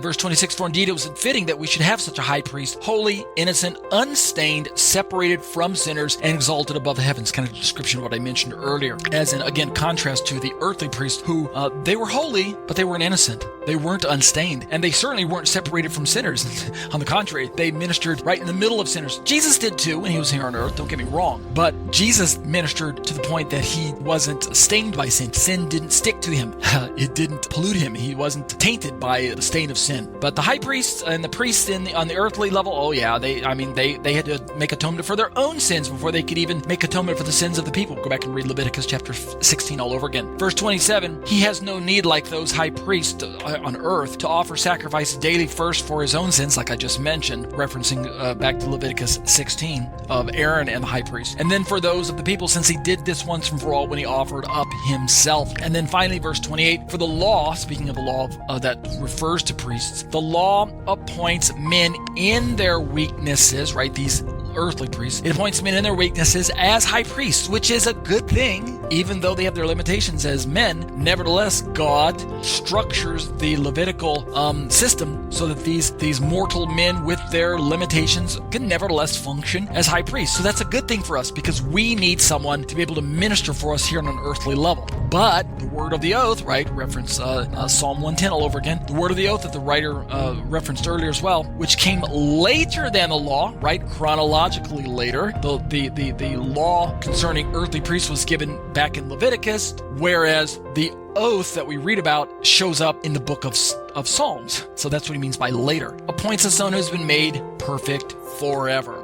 Verse 26, for indeed it was fitting that we should have such a high priest, holy, innocent, unstained, separated from sinners, and exalted above the heavens. Kind of a description of what I mentioned earlier. As in, again, contrast to the earthly priests who, they were holy, but they weren't innocent. They weren't unstained. And they certainly weren't separated from sinners. On the contrary, they ministered right in the middle of sinners. Jesus did too when he was here on earth, don't get me wrong. But Jesus ministered to the point that he wasn't stained by sin. Sin didn't stick to him. It didn't pollute him. He wasn't tainted by the stain of sin. But the high priests and the priests on the earthly level, oh yeah, they had to make atonement for their own sins before they could even make atonement for the sins of the people. Go back and read Leviticus chapter 16 all over again. Verse 27, he has no need like those high priests on earth to offer sacrifices daily first for his own sins, like I just mentioned, referencing back to Leviticus 16 of Aaron and the high priest. And then for those of the people, since he did this once and for all when he offered up himself. And then finally, verse 28, for the law, speaking of the law that refers to priests, the law appoints men in their weaknesses, right? These earthly priests. It appoints men in their weaknesses as high priests, which is a good thing, even though they have their limitations as men. Nevertheless, God structures the Levitical system so that these mortal men with their limitations can nevertheless function as high priests. So that's a good thing for us because we need someone to be able to minister for us here on an earthly level. But the word of the oath, right, reference Psalm 110 all over again, the word of the oath that the writer referenced earlier as well, which came later than the law, right, chronologically later. The law concerning earthly priests was given back in Leviticus, whereas the oath that we read about shows up in the book of Psalms. So that's what he means by later. Appoints a son who's been made perfect forever.